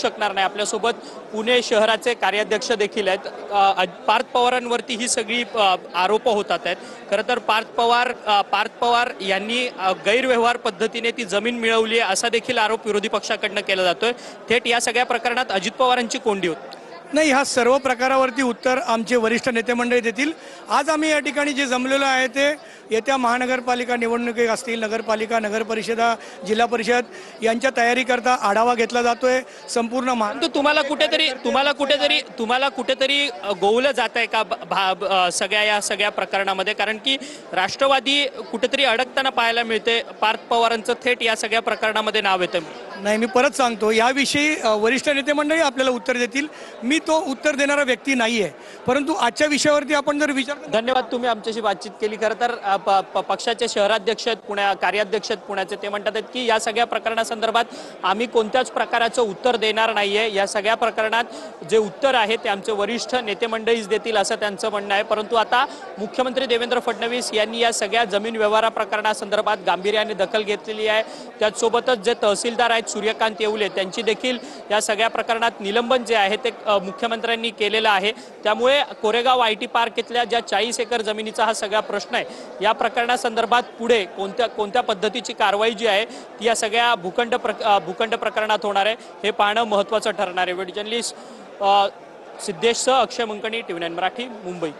शकणार नाही। आपल्यासोबत पुणे शहराचे कार्याध्यक्ष देखील आहेत। पार्थ पवारांवरती ही सगळी आरोप होतात आहेत। खरं तर पार्थ पवार यांनी गैरव्यवहार पद्धतीने ती जमीन मिळवली असा देखील आरोप विरोधी पक्षाकडनं केला जातोय। थेट या सगळ्या प्रकरणात अजित पवारांची कोंडी होती। नाही, ह्या सर्व प्रकारावरती उत्तर आमचे वरिष्ठ नेते मंडळी देतील। आज आम्ही या ठिकाणी जे जमलेलो आहे ते येत्या महानगरपालिका निवडणुकी असतील, नगरपालिका, नगरपरिषदा, जिल्हा परिषद यांच्या तयारीकरता आढावा घेतला जातोय। संपूर्ण तुम्हाला कुठेतरी गोवलं जात आहे का या सगळ्या प्रकरणामध्ये? कारण की राष्ट्रवादी कुठेतरी अडकताना पाहायला मिळते। पार्थ पवारांचं थेट या सगळ्या प्रकरणामध्ये नाव येतं। नाही, मी परत सांगतो, याविषयी वरिष्ठ नेते मंडळी आपल्याला उत्तर देतील। मी तो उत्तर देणारा व्यक्ती नाही आहे, परंतु आजच्या विषयावरती आपण जर विचार। धन्यवाद, तुम्ही आमच्याशी बातचीत केली। खरं तर पक्षाचे शहराध्यक्ष आहेत, कार्याध्यक्ष आहेत पुण्याचे, ते म्हणतात आहेत की या सगळ्या प्रकरणासंदर्भात आम्ही कोणत्याच प्रकाराचं उत्तर देणार नाहीये। या सगळ्या प्रकरणात जे उत्तर आहे ते आमचे वरिष्ठ नेते मंडळीच देतील असं त्यांचं म्हणणं आहे। परंतु आता मुख्यमंत्री देवेंद्र फडणवीस यांनी या सगळ्या जमीन व्यवहार प्रकरणासंदर्भात गांभीर्याने दखल घेतलेली आहे। त्याचसोबतच जे तहसीलदार आहेत सूर्यकांत येवले, त्यांची देखील या सगळ्या प्रकरणात निलंबन जे आहे ते मुख्यमंत्र्यांनी केलेलं आहे। त्यामुळे कोरेगाव IT पार्क इथल्या ज्या 40 एकर जमिनीचा हा सगळा प्रश्न आहे, या प्रकरणासंदर्भात पुढे कोणत्या पद्धतीची कारवाई जी आहे ती या सगळ्या भूखंड प्रकरणात होणार आहे हे पाहणं महत्त्वाचं ठरणार आहे। व्हिडिओ जर्नलिस्ट सिद्धेशसह अक्षय मंकणी, TV9 मराठी, मुंबई।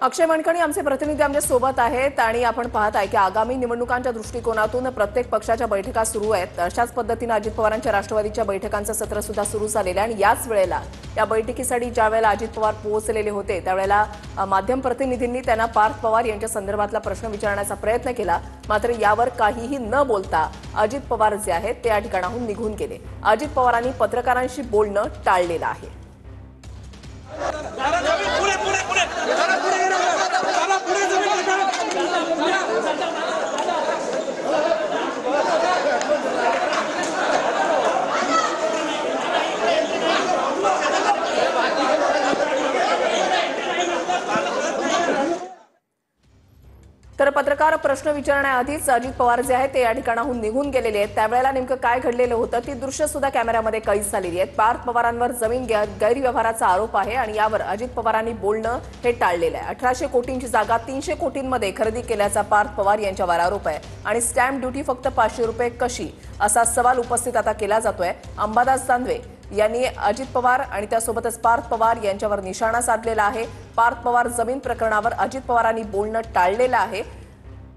अक्षय मंकणी आमचे प्रतिनिधी आमच्या सोबत आहेत आणि आपण पाहत आहे की आगामी निवडणुकांच्या दृष्टिकोनातून प्रत्येक पक्षाच्या बैठका सुरू आहेत। अशाच पद्धतीने अजित पवारांच्या राष्ट्रवादीच्या बैठकांचं सत्र सुद्धा सुरू झालेलं आहे आणि याच वेळेला या बैठकीसाठी ज्या वेळेला अजित पवार पोहोचलेले होते त्यावेळेला माध्यम प्रतिनिधींनी त्यांना पार्थ पवार यांच्या संदर्भातला प्रश्न विचारण्याचा प्रयत्न केला, मात्र यावर काहीही न बोलता अजित पवार जे आहेत ते या ठिकाणाहून निघून गेले। अजित पवारांनी पत्रकारांशी बोलणं टाळलेलं आहे। तर पत्रकार प्रश्न विचारण्याआधीच अजित पवार जे आहेत ते या ठिकाणाहून निघून गेलेले आहेत। त्यावेळेला नेमकं काय घडलेलं होतं ती दृश्य सुद्धा कॅमेऱ्यामध्ये कैद झालेली आहेत। पार्थ पवारांवर जमीन गैरव्यवहाराचा आरोप आहे आणि यावर अजित पवारांनी बोलणं हे टाळलेलं आहे। 1800 कोटींची जागा 300 कोटींमध्ये खरेदी केल्याचा पार्थ पवार यांच्यावर आरोप आहे आणि स्टॅम्प ड्युटी फक्त 500 रुपये कशी असा सवाल उपस्थित आता केला जातोय। अंबादास दानवे यांनी अजित पवार आणि त्यासोबतच पार्थ पवार यांच्यावर निशाणा साधलेला आहे। पार्थ पवार जमीन प्रकरणावर अजित पवारांनी बोलणं टाळलेलं आहे।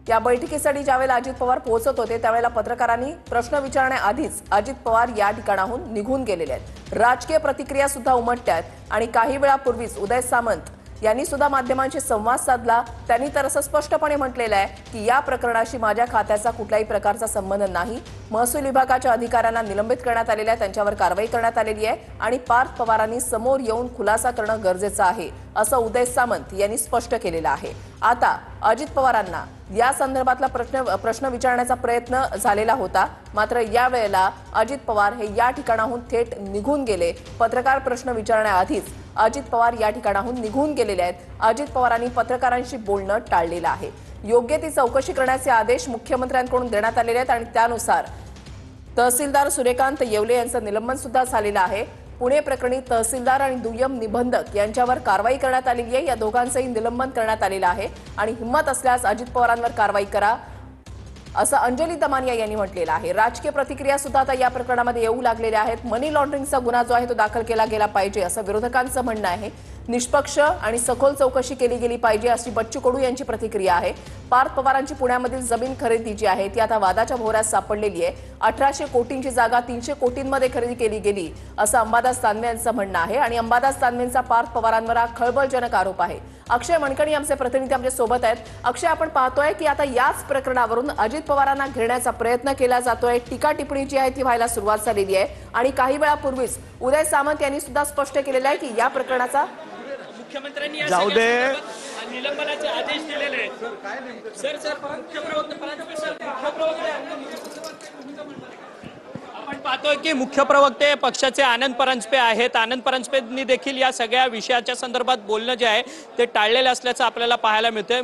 या बैठकीसाठी ज्यावेळेला अजित पवार पोहोचत होते त्यावेळेला पत्रकारांनी प्रश्न विचारण्याआधीच अजित पवार या ठिकाणाहून निघून गेलेले आहेत। राजकीय प्रतिक्रिया सुद्धा उमटतात आणि काही वेळापूर्वीच उदय सामंत यांनी सुद्धा माध्यमांशी संवाद साधला। त्यांनी तर असं स्पष्टपणे म्हटलेलं आहे की या प्रकरणाशी माझ्या खात्याचा कुठल्याही प्रकारचा संबंध नाही। महसूल विभागाच्या अधिकाऱ्यांना निलंबित करण्यात आलेले आहे, त्यांच्यावर कारवाई करण्यात आलेली आहे आणि पार्थ पवारांनी समोर येऊन खुलासा करणं गरजेचं आहे असं उदय सामंत यांनी स्पष्ट केलेलं आहे। आता अजित पवारांना या संदर्भातला प्रश्न विचारण्याचा प्रयत्न झालेला होता, मात्र या वेळेला अजित पवार हे या ठिकाणाहून थेट निघून गेले। पत्रकार प्रश्न विचारण्याआधीच अजित पवार या ठिकाणाहून निघून गेलेले आहेत। अजित पवारांनी पत्रकारांशी बोलणं टाळलेलं आहे। योग्य ती चौकशी करण्याचे आदेश मुख्यमंत्र्यांकडून देण्यात आलेले आहेत आणि त्यानुसार तहसीलदार सूर्यकांत येवले यांचं निलंबन सुद्धा झालेलं आहे। पुणे प्रकरणी तहसीलदार आणि दुय्यम निबंधक यांच्यावर कारवाई करण्यात आलेली आहे। या दोघांचंही निलंबन करण्यात आलेलं आहे आणि हिम्मत असल्यास अजित पवारांवर कारवाई करा असं अंजली दमानिया यांनी म्हटलेलं आहे। राजकीय प्रतिक्रिया सुद्धा आता या प्रकरणामध्ये येऊ लागलेल्या आहेत। मनी लॉन्ड्रिंगचा गुन्हा जो आहे तो दाखल केला गेला पाहिजे असं विरोधकांचं म्हणणं आहे। निष्पक्ष आणि सखोल चौकशी केली गेली पाहिजे अशी बच्चू कडू यांची प्रतिक्रिया आहे। पार्थ पवारांची पुण्यामधील जमीन खरेदी जी आहे ती आता वादाच्या भोवऱ्यात सापडलेली आहे। 1800 कोटींची जागा 300 कोटींमध्ये खरेदी केली गेली असं अंबादास दानवे यांचं म्हणणं आहे आणि अंबादास दानवेंचा पार्थ पवारांवर हा खळबळजनक आरोप आहे। अक्षय मंकणी आमचे प्रतिनिधी आमच्या सोबत आहेत। अक्षय, आपण पाहतोय की आता याच प्रकरणावरून अजित पवारांना घेण्याचा प्रयत्न केला जातोय। टीका टिप्पणी जी आहे ती व्हायला सुरुवात झालेली आहे आणि काही वेळापूर्वीच उदय सामंत यांनी सुद्धा स्पष्ट केलेलं आहे की या प्रकरणाचा मुख्यमंत्र्यांनी जाऊ दे निलंबनाचे आदेश दिलेले आहेत। सर मुख्य प्रवक्ता आपण पाहतोय की मुख्य प्रवक्ते पक्षाचे आनंद परांजपे आहेत. आनंद परांजपेंनी देखील या सगळ्या विषयाच्या संदर्भात बोलणं जे आहे ते टाळलेलं असल्याचं आपल्याला पाहायला मिळतंय.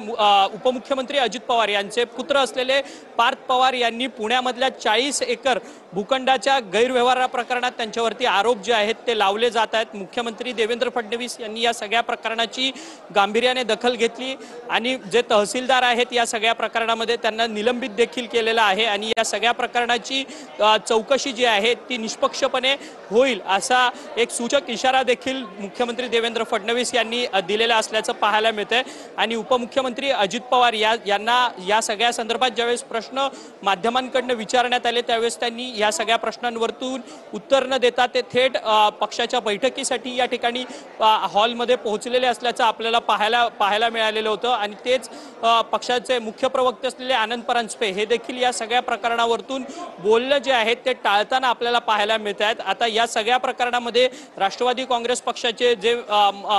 उपमुख्यमंत्री अजित पवार यांचे पुत्र असलेले पार्थ पवार यांनी पुण्यामधल्या 40 एकर भूखंडाच्या गैरव्यवहार प्रकरणात त्यांच्यावरती आरोप जे आहेत ते लावले जात आहेत. मुख्यमंत्री देवेंद्र फडणवीस यांनी या सगळ्या प्रकरणाची गांभीर्याने दखल घेतली आणि जे तहसीलदार आहेत या सगळ्या प्रकरणामध्ये त्यांना निलंबित देखील केलेलं आहे आणि या सगळ्या प्रकरणाची चौकशी जी आहे ती निष्पक्षपणे होईल असा एक सूचक इशारा देखील मुख्यमंत्री देवेंद्र फडणवीस यांनी दिलेला असल्याचं पाहायला मिळतंय. आणि उपमुख्यमंत्री अजित पवार यांना या सगळ्या संदर्भात ज्यावेळेस प्रश्न माध्यमांकडून विचारण्यात आले त्यावेळेस त्यांनी या सगळ्या प्रश्नांवरतून उत्तर न देता ते थेट पक्षाच्या बैठकीसाठी या ठिकाणी हॉलमध्ये पोहोचलेले असल्याचं आपल्याला पाहायला मिळालेलं होतं. आणि तेच पक्षाचे मुख्य प्रवक्ते असलेले आनंद परांजपे हे देखील या सगळ्या प्रकरणावरतून बोलणं जे आहे ते टाळताना आपल्याला पाहायला मिळत आहेत. आता या सगळ्या प्रकरणामध्ये राष्ट्रवादी काँग्रेस पक्षाचे जे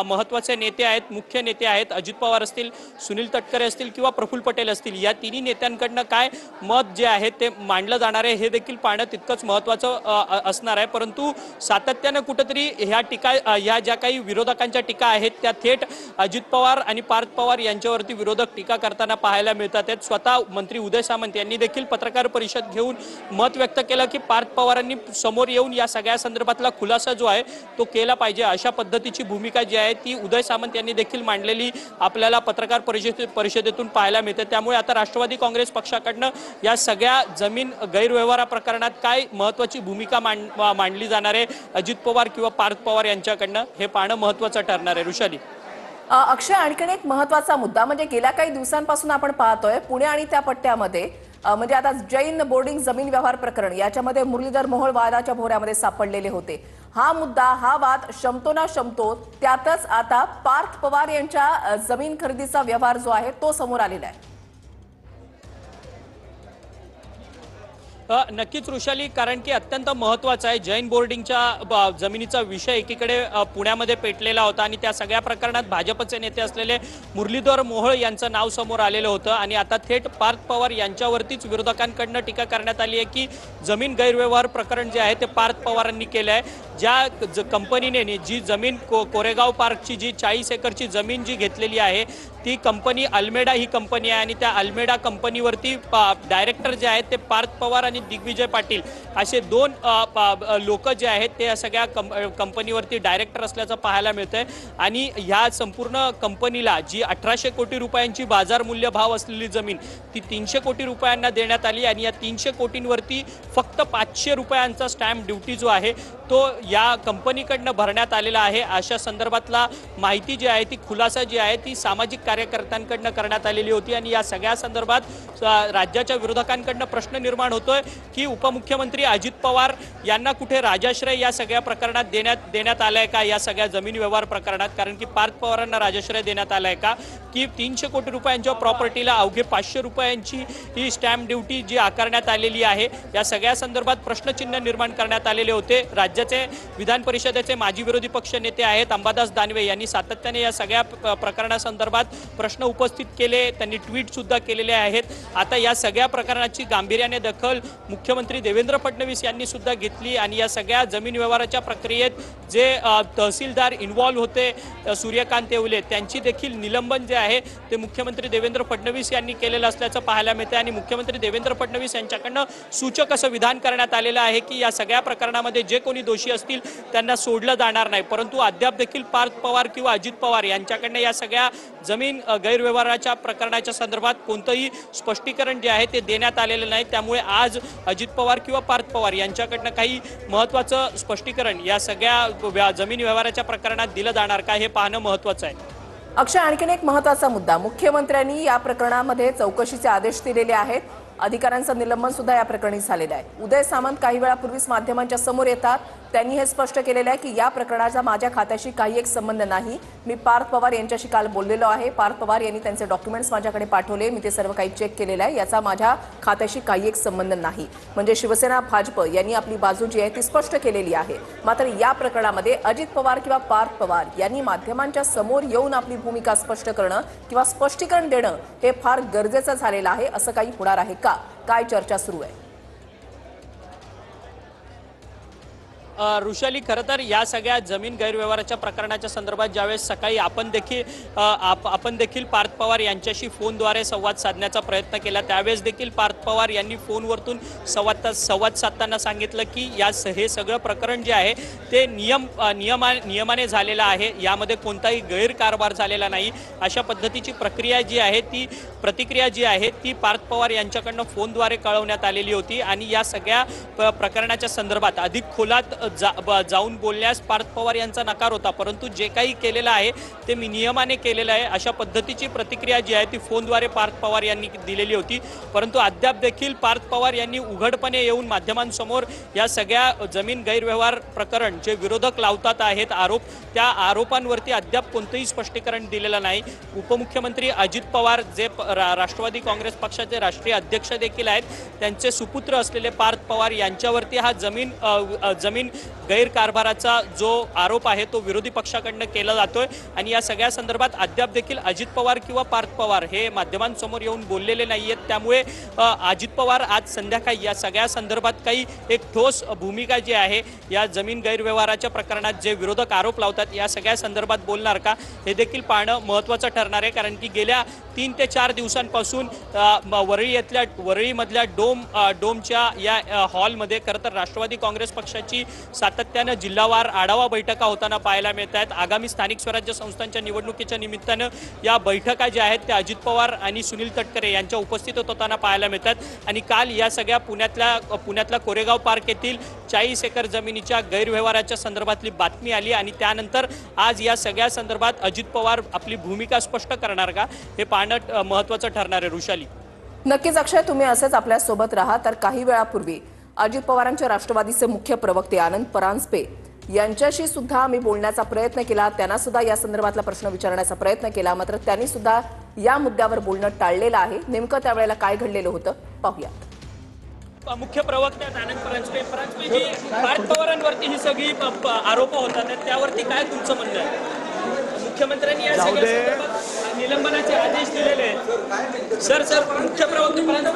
महत्त्वाचे नेते आहेत, मुख्य नेते आहेत, अजित पवार असतील, सुनील तटकरे असतील किंवा प्रफुल्ल पटेल असतील, या तिन्ही नेत्यांकडनं काय मत जे आहे ते मांडलं जाणार आहे हे देखील पाहणं तितकंच महत्त्वाचं असणार आहे. परंतु सातत्यानं कुठेतरी ह्या ज्या काही विरोधकांच्या टीका आहेत त्या थेट अजित पवार आणि पार्थ पवार यांच्यावरती विरोधक टीका करताना पाहायला मिळतात आहेत. स्वतः मंत्री उदय सामंत यांनी देखील पत्रकार परिषद घेऊन मत व्यक्त केलं की पार्थ पवारांनी समोर येऊन या सगळ्या संदर्भातला खुलासा जो आहे तो केला पाहिजे. अशा पद्धतीची भूमिका जी आहे ती उदय सामंत यांनी देखील मांडलेली आपल्याला पत्रकार परिषदेतून पाहायला मिळते. त्यामुळे आता राष्ट्रवादी काँग्रेस पक्षाकडनं या सगळ्या जमीन गैरव्यवहार प्रकरणात काय महत्त्वाची भूमिका मांडली जाणार आहे अजित पवार किंवा पार्थ पवार यांच्याकडनं हे पाहणं महत्त्वाचं ठरणार आहे. ऋषाली. अक्षय, आणखीन एक महत्त्वाचा मुद्दा म्हणजे गेल्या काही दिवसांपासून आपण पाहतोय पुणे आणि त्या पट्ट्यामध्ये म्हणजे आता जैन बोर्डिंग जमीन व्यवहार प्रकरण याच्यामध्ये मुरलीधर मोहोळ वादाच्या भोवऱ्यामध्ये सापडलेले होते. हा मुद्दा, हा वाद शमतो ना शमतो, त्यातच आता पार्थ पवार यांच्या जमीन खरेदीचा व्यवहार जो आहे तो समोर आलेला आहे. नक्कीच ऋषाली, कारण की अत्यंत महत्त्वाचा आहे. जैन बोर्डिंगच्या जमिनीचा विषय एकीकडे पुण्यामध्ये पेटलेला होता आणि त्या सगळ्या प्रकरणात भाजपचे नेते असलेले मुरलीधर मोहोळ यांचं नाव समोर आलेलं होतं आणि आता थेट पार्थ पवार यांच्यावरतीच विरोधकांकडनं टीका करण्यात आली आहे की जमीन गैरव्यवहार प्रकरण जे आहे ते पार्थ पवारांनी केलं आहे. ज्या कंपनीने जी जमीन कोरेगाव पार्कची जी 40 एकरची जमीन जी घेतलेली आहे ती कंपनी अल्मेडा ही कंपनी आहे आणि त्या अल्मेडा कंपनीवरती डायरेक्टर जे आहेत ते पार्थ पवार आणि दिग्विजय पाटील असे दोन लोक जे आहेत ते सगळ्या कंपनीवरती डायरेक्टर असल्याचं पाहायला मिळतंय. आणि ह्या संपूर्ण कंपनीला जी 1800 कोटी रुपयांची बाजार मूल्य भाव असलेली जमीन ती 300 कोटी रुपयांना देण्यात आली आणि या 300 कोटींवरती फक्त 500 रुपयांचा स्टॅम्प ड्युटी जो आहे तो या कंपनीकडनं भरण्यात आलेला आहे. अशा संदर्भातला माहिती जी आहे ती खुलासा जी आहे ती सामाजिक कार्यकर्त्यांकडनं करण्यात आलेली होती आणि या सगळ्या संदर्भात राज्याच्या विरोधकांकडनं प्रश्न निर्माण होतोय की उपमुख्यमंत्री अजित पवार यांना कुठे राजाश्रय या सगळ्या प्रकरणात देण्यात आलाय का, या सगळ्या जमीन व्यवहार प्रकरणात. कारण की पार्थ पवारांना राजाश्रय देण्यात आलाय का की 300 कोटी रुपयांच्या प्रॉपर्टीला अवघे 500 रुपयांची ही स्टॅम्प ड्युटी जी आकारण्यात आलेली आहे. या सगळ्या संदर्भात प्रश्नचिन्ह निर्माण करण्यात आलेले होते. राज्याचे विधान परिषदेचे माजी विरोधी पक्ष नेते आहेत अंबादास दानवे यांनी सातत्याने या सगळ्या प्रकरणासंदर्भात प्रश्न उपस्थित केले, त्यांनी ट्विट सुद्धा केलेले आहेत. आता या सगळ्या प्रकरणाची गांभीर्याने दखल मुख्यमंत्री देवेंद्र फडणवीस यांनी सुद्धा घेतली आणि या सगळ्या जमीन व्यवहाराच्या प्रक्रियेत जे तहसीलदार इन्व्हॉल्व्ह होते सूर्यकांत येवले त्यांची देखील निलंबन जे आहे ते मुख्यमंत्री देवेंद्र फडणवीस यांनी केलेलं असल्याचं पाहायला मिळते. आणि मुख्यमंत्री देवेंद्र फडणवीस यांच्याकडनं सूचक असं विधान करण्यात आलेलं आहे की या सगळ्या प्रकरणामध्ये जे कोणी दोषी असतील त्यांना सोडलं जाणार नाही. परंतु अद्याप देखील पार्थ पवार किंवा अजित पवार यांच्याकडनं या सगळ्या जमीन गैरव्यवहाराच्या प्रकरणाच्या संदर्भात कोणतंही स्पष्टीकरण जे आहे ते देण्यात आलेलं नाही. त्यामुळे आज अजित पवार किंवा पार्थ पवार यांच्याकडनं काही महत्त्वाचं स्पष्टीकरण या सगळ्या जमीन व्यवहाराच्या प्रकरणात दिलं जाणार का हे पाहणं महत्त्वाचं आहे. अक्षय, आणखीन एक महत्त्वाचा मुद्दा, मुख्यमंत्र्यांनी या प्रकरणामध्ये चौकशीचे आदेश दिलेले आहेत. अधिकाऱ्यांचं निलंबन सुद्धा या प्रकरणी झालेलं आहे. उदय सामंत काही वेळापूर्वीच माध्यमांच्या समोर येतात. त्यांनी हे स्पष्ट केलेलं आहे की या प्रकरणाचा माझ्या खात्याशी काही एक संबंध नाही. मी पार्थ पवार यांच्याशी काल बोललेलो आहे. पार्थ पवार यांनी त्यांचे डॉक्युमेंट्स माझ्याकडे पाठवले, मी ते सर्व काही चेक केलेलं आहे. याचा माझ्या खात्याशी काही एक संबंध नाही. म्हणजे शिवसेना भाजप यांनी आपली बाजू जी आहे ती स्पष्ट केलेली आहे. मात्र या प्रकरणामध्ये अजित पवार किंवा पार्थ पवार यांनी माध्यमांच्या समोर येऊन आपली भूमिका स्पष्ट करणं किंवा स्पष्टीकरण देणं हे फार गरजेचं झालेलं आहे. असं काही होणार आहे का? काय चर्चा सुरू आहे? ऋषाली, खरं तर या सगळ्या जमीन गैरव्यवहाराच्या प्रकरणाच्या संदर्भात ज्यावेळेस सकाळी आपण देखील पार्थ पवार यांच्याशी फोनद्वारे संवाद साधण्याचा प्रयत्न केला, त्यावेळेस देखील पार्थ पवार यांनी फोनवरतून संवाद साधताना सांगितलं की हे सगळं प्रकरण जे आहे ते नियमाने झालेलं आहे, यामध्ये कोणताही गैरकारभार झालेला नाही, अशा पद्धतीची प्रतिक्रिया जी आहे ती पार्थ पवार यांच्याकडनं फोनद्वारे कळवण्यात आलेली होती। आणि या सगळ्या प्रकरणाच्या संदर्भात अधिक खोलात जाऊन बोलण्यास पार्थ पवार यांचा नकार होता, परंतु जे काही केलेलं आहे ते मी नियमाने केलेलं आहे, अशा पद्धतीची प्रतिक्रिया जी आहे ती फोनद्वारे पार्थ पवार यांनी दिलेली होती। परंतु अद्याप देखील पार्थ पवार यांनी उघडपणे येऊन माध्यमांसमोर या सगळ्या जमीन गैरव्यवहार प्रकरण जे विरोधक लावतात आहेत आरोप, त्या आरोपांवरती अद्याप कोणतेही स्पष्टीकरण दिलेलं नाही। उपमुख्यमंत्री अजित पवार जे राष्ट्रवादी काँग्रेस पक्षाचे राष्ट्रीय अध्यक्ष देखील आहेत, त्यांचे सुपुत्र असलेले पार्थ पवार यांच्यावरती हा जमीन गैरकारभाराचा जो आरोप आहे तो विरोधी पक्षाकडनं केला जातोय। आणि या सगळ्या संदर्भात अद्याप देखील अजित पवार किंवा पार्थ पवार हे माध्यमांसमोर येऊन बोललेले नाहीयेत, त्यामुळे अजित पवार आज संध्याकाळी या सगळ्या संदर्भात काही एक ठोस भूमिका जी आहे या जमीन गैरव्यवहाराच्या प्रकरणात जे विरोधक आरोप लावतात या सगळ्या संदर्भात बोलणार का, हे देखील पाहणं महत्त्वाचं ठरणार आहे। कारण की गेल्या 3 ते 4 दिवसांपासून वरळीमधल्या डोमच्या या हॉलमध्ये खरं तर राष्ट्रवादी काँग्रेस पक्षाची सातत्यानं जिल्हावार आढावा बैठका होताना पाहायला मिळत आहेत। आगामी स्थानिक स्वराज्य संस्थांच्या निवडणुकीच्या निमित्तानं या बैठका ज्या आहेत त्या अजित पवार आणि सुनील तटकरे यांच्या उपस्थितीत होताना पाहायला मिळतात। आणि काल या सगळ्या पुण्यातल्या कोरेगाव पार्क येथील 40 एकर जमिनीच्या गैरव्यवहाराच्या संदर्भातली बातमी आली आणि त्यानंतर आज या सगळ्या संदर्भात अजित पवार आपली भूमिका स्पष्ट करणार का, हे पाहणं महत्त्वाचं ठरणार आहे। ऋषाली, नक्कीच अक्षय, तुम्ही असेच आपल्या सोबत राहा। तर काही वेळापूर्वी अजित पवारांचे राष्ट्रवादीचे मुख्य प्रवक्ते आनंद परांजपे यांच्याशी सुद्धा मी बोलण्याचा प्रयत्न केला, त्यांना सुद्धा या संदर्भातला प्रश्न विचारण्याचा प्रयत्न केला, मात्र त्यांनी सुद्धा या मुद्द्यावर बोलणं टाळलेलं आहे। नेमकं त्यावेळेला काय घडलेलं होतं पाहूया। मुख्य प्रवक्ते आनंद परांजपे जी पार्थ पवारांवरती ही सगळी आरोप होतात, त्यावरती काय तुमचं म्हणणं आहे? मुख्यमंत्र्यांनी या सगळ्या संदर्भात निलंबनाचे आदेश दिलेले आहेत। सर मुख्य प्रवक्ते परांजपे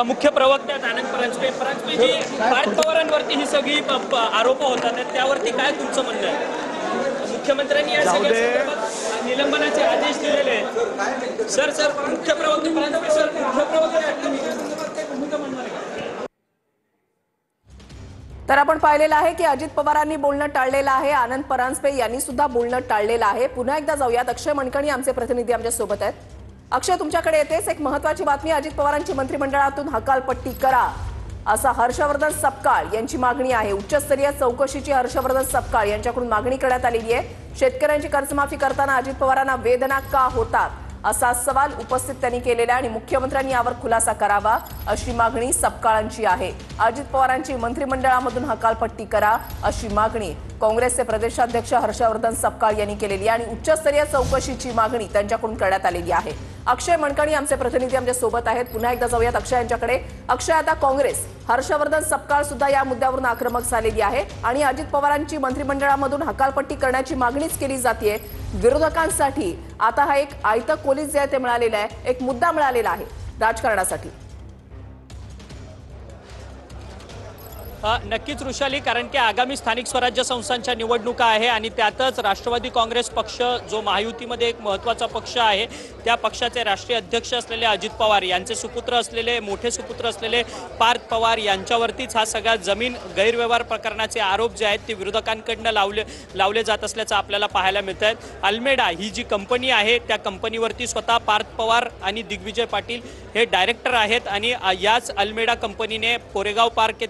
मुख्य प्रवक्ते आनंद परांजपे जी पार्थ पवारांवरती ही सगळी आरोप होतात, त्यावरती काय तुमचं म्हणणं आहे? मुख्यमंत्र्यांनी या सगळ्या संदर्भात निलंबनाचे आदेश दिलेले आहेत। सर मुख्य प्रवक्ते तर आपण पाहिलेलं आहे की अजित पवारांनी बोलणं टाळलेलं आहे, आनंद परांजपे यांनी सुद्धा बोलणं टाळलेलं आहे। पुन्हा एकदा जाऊयात, अक्षय मणकणी आमचे प्रतिनिधी आमच्या सोबत आहेत। अक्षय, तुमच्याकडे येतेच एक महत्त्वाची बातमी, अजित पवारांची मंत्रिमंडळातून हकालपट्टी करा असा हर्षवर्धन सपकाळ यांची मागणी आहे। उच्चस्तरीय चौकशीची हर्षवर्धन सपकाळ यांच्याकडून मागणी करण्यात आलेली आहे। शेतकऱ्यांची कर्जमाफी करताना अजित पवारांना वेदना का होतात असा सवाल उपस्थित त्यांनी केलेला आणि मुख्यमंत्र्यांनी यावर खुलासा करावा अशी मागणी सपकाळांची आहे। अजित पवारांची मंत्रिमंडळामधून हकालपट्टी करा अशी मागणी काँग्रेसचे प्रदेशाध्यक्ष हर्षवर्धन सपकाळ यांनी केलेली आणि उच्चस्तरीय चौकशीची मागणी त्यांच्याकडून करण्यात आलेली आहे। अक्षय मणकणी आमचे प्रतिनिधी आमच्या सोबत आहेत। पुन्हा एकदा जाऊयात अक्षय यांच्याकडे। अक्षय, आता काँग्रेस हर्षवर्धन सपकाळ सुद्धा या मुद्द्यावरून आक्रमक झालेली आहे आणि अजित पवारांची मंत्रिमंडळामधून हकालपट्टी करण्याची मागणीच केली जाते। विरोधकांसाठी आता हा एक आयतं कोलीस जे आहे ते मिळालेलं आहे, एक मुद्दा मिळालेला आहे राजकारणासाठी। नक्कीच ऋषाली, कारण की आगामी स्थानिक स्वराज्य संस्थांच्या निवडणुका आहे आणि त्यातच राष्ट्रवादी काँग्रेस पक्ष जो महायुतीमध्ये एक महत्त्वाचा पक्ष आहे, त्या पक्षाचे राष्ट्रीय अध्यक्ष असलेले अजित पवार यांचे मोठे सुपुत्र असलेले पार्थ पवार यांच्यावरतीच हा सगळा जमीन गैरव्यवहार प्रकरणाचे आरोप जे आहेत ते विरोधकांकडनं लावले जात असल्याचं आपल्याला पाहायला मिळत आहे। अल्मेडा ही जी कंपनी आहे त्या कंपनीवरती स्वतः पार्थ पवार आणि दिग्विजय पाटील हे डायरेक्टर आहेत आणि याच अल्मेडा कंपनीने कोरेगाव पार्क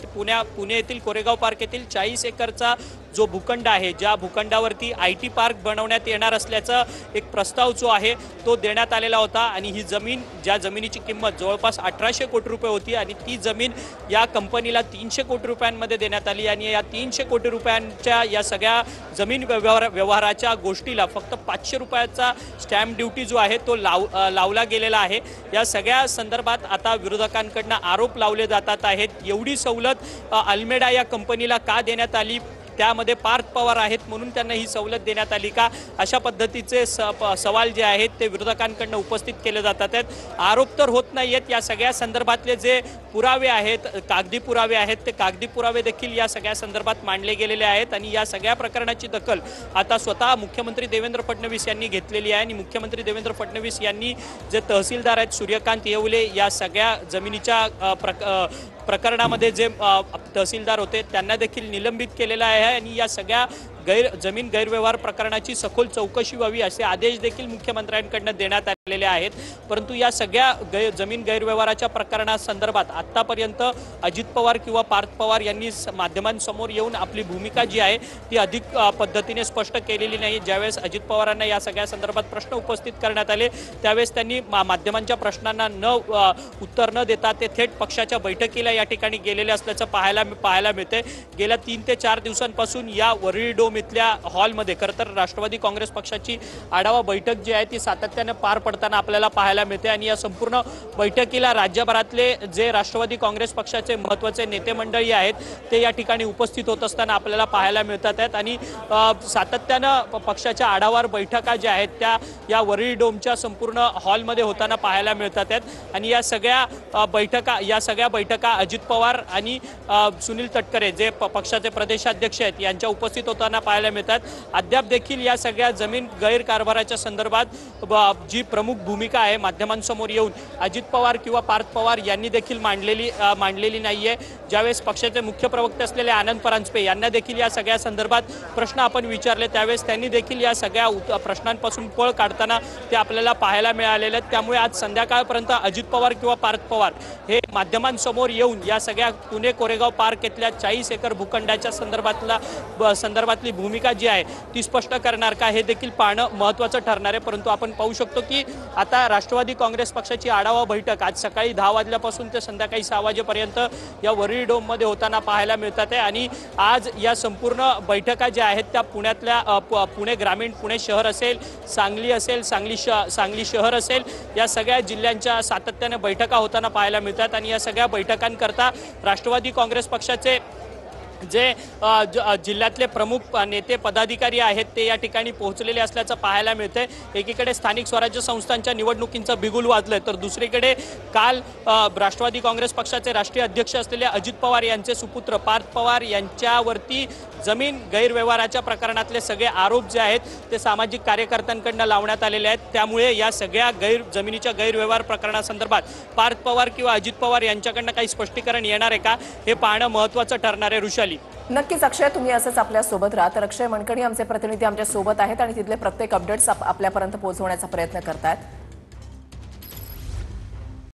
पुणे येथील कोरेगाव पार्क येथील 40 एकरचा जो भूखंड आहे, ज्या भूखंडावरती IT पार्क बनवण्यात येणार असल्याचा एक प्रस्ताव जो आहे तो देण्यात आलेला होता आणि ही जमीन, ज्या जमिनीची किंमत जवळपास 1800 कोटी रुपये होती आणि ती जमीन या कंपनीला 300 कोटी रुपयांमध्ये देण्यात आली आणि या 300 कोटी रुपयांच्या या सगळ्या जमीन व्यवहाराच्या गोष्टीला फक्त 500 रुपयाचा स्टॅम्प ड्युटी जो आहे तो लावला गेलेला आहे। या सगळ्या संदर्भात आता विरोधकांकडनं आरोप लावले जातात आहेत। एवढी सवलत अल्मेडा या कंपनीला का देण्यात आली, त्यामध्ये पार्थ पवार आहेत म्हणून त्यांना ही सवलत देण्यात आली का, अशा पद्धतीचे सवाल जे आहेत ते विरोधकांकडून उपस्थित केले जातात आहेत। आरोप तर होत नाहीयेत, या सगळ्या संदर्भातले जे पुरावे आहेत, कागदी पुरावे आहेत, ते कागदी पुरावे देखील या सगळ्या संदर्भात मांडले गेलेले आहेत आणि या सगळ्या प्रकरणाची दखल आता स्वतः मुख्यमंत्री देवेंद्र फडणवीस यांनी घेतलेली आहे आणि मुख्यमंत्री देवेंद्र फडणवीस यांनी जे तहसीलदार आहेत सूर्यकांत येवले या सगळ्या जमिनीच्या प्रकरणामध्ये जे तहसीलदार होते त्यांना देखील निलंबित केलेलं आहे आणि या सगळ्या जमीन गैरव्यवहार प्रकरणाची सखोल चौकशी व्हावी असे आदेश देखील मुख्यमंत्र्यांकडून देण्यात आलेले आहेत। परंतु या सगळ्या जमीन गैरव्यवहाराच्या प्रकरणासंदर्भात आतापर्यंत अजित पवार किंवा पार्थ पवार यांनी माध्यमांसमोर येऊन आपली भूमिका जी आहे ती अधिक पद्धतीने स्पष्ट केलेली नाही। ज्यावेळेस अजित पवारांना या सगळ्या संदर्भात प्रश्न उपस्थित करण्यात आले त्यावेळेस त्यांनी माध्यमांच्या प्रश्नांना उत्तर न देता ते थेट पक्षाच्या बैठकीला या ठिकाणी गेलेले असल्याचं पाहायला मिळते। गेल्या 3 ते 4 दिवसांपासून या वरळी डोम इथल्या हॉलमध्ये खरं तर राष्ट्रवादी काँग्रेस पक्षाची आढावा बैठक जी आहे ती सातत्याने पार पडताना आपल्याला पाहायला मिळते आणि या संपूर्ण बैठकीला राज्यभरातले जे राष्ट्रवादी काँग्रेस पक्षाचे महत्त्वाचे नेते मंडळी आहेत ते या ठिकाणी उपस्थित होत असताना आपल्याला पाहायला मिळतात आहेत आणि सातत्यानं पक्षाच्या आढावा बैठका ज्या आहेत त्या या वरळी डोमच्या संपूर्ण हॉलमध्ये होताना पाहायला मिळतात आहेत आणि या सगळ्या बैठका अजित पवार आणि सुनील तटकरे जे पक्षाचे प्रदेशाध्यक्ष आहेत यांच्या उपस्थित होताना पाहायला मिळतात। अद्याप देखील या सगळ्या जमीन गैरकारभाराच्या संदर्भात जी प्रमुख भूमिका आहे माध्यमांसमोर येऊन अजित पवार किंवा पार्थ पवार यांनी देखील मांडलेली नाहीये। ज्यावेळेस पक्षाचे मुख्य प्रवक्ते असलेले आनंद परांजपे यांना देखील या सगळ्या संदर्भात प्रश्न आपण विचारले त्यावेळेस त्यांनी देखील या सगळ्या प्रश्नांपासून पळ काढताना ते आपल्याला पाहायला मिळालेले आहेत। त्यामुळे आज संध्याकाळपर्यंत अजित पवार किंवा पार्थ पवार हे माध्यमांसमोर येऊन या सगळ्या पुणे कोरेगाव पार्क इथल्या 40 एकर भूखंडाच्या संदर्भातली भूमिका जी आहे ती स्पष्ट करणार का हे देखील पाहणं महत्त्वाचं ठरणार आहे। परंतु आपण पाहू शकतो की आता राष्ट्रवादी काँग्रेस पक्षाची आढावा बैठक आज सकाळी 10 वाजल्यापासून ते संध्याकाळी 6 वाजेपर्यंत या वरळी डोममध्ये होताना पाहायला मिळतात आहे आणि आज या संपूर्ण बैठका ज्या आहेत त्या पुणे ग्रामीण, पुणे शहर असेल, सांगली असेल, सांगली शहर असेल या सगळ्या जिल्ह्यांच्या सातत्याने बैठका होताना पाहायला मिळतात आणि या सगळ्या बैठकांकरता राष्ट्रवादी काँग्रेस पक्षाचे जे जिल्ह्यातले प्रमुख नेते पदाधिकारी आहेत ते या ठिकाणी पोहोचलेले असल्याचं पाहायला मिळते। एकीकडे स्थानिक स्वराज्य संस्थांच्या निवडणुकींचं बिगुल वाजलंय तर दुसरीकडे काल राष्ट्रवादी काँग्रेस पक्षाचे राष्ट्रीय अध्यक्ष असलेले अजित पवार यांचे सुपुत्र पार्थ पवार यांच्यावरती जमीन गैरव्यवहाराच्या प्रकरणातले सगळे आरोप जे आहेत ते सामाजिक कार्यकर्त्यांकडून लावण्यात आलेले आहेत। त्यामुळे या सगळ्या जमिनीच्या गैरव्यवहार प्रकरणासंदर्भात पार्थ पवार किंवा अजित पवार यांच्याकडून काही स्पष्टीकरण येणार आहे का हे पाहणं महत्त्वाचं ठरणार आहे। ऋषाली, नक्कीच अक्षय, तुम्ही असंच आपल्या सोबत राहा। तर अक्षय मणकणी आमचे प्रतिनिधी आमच्या सोबत आहेत आणि तिथले प्रत्येक अपडेट्स आपल्यापर्यंत पोहोचवण्याचा प्रयत्न करतायत।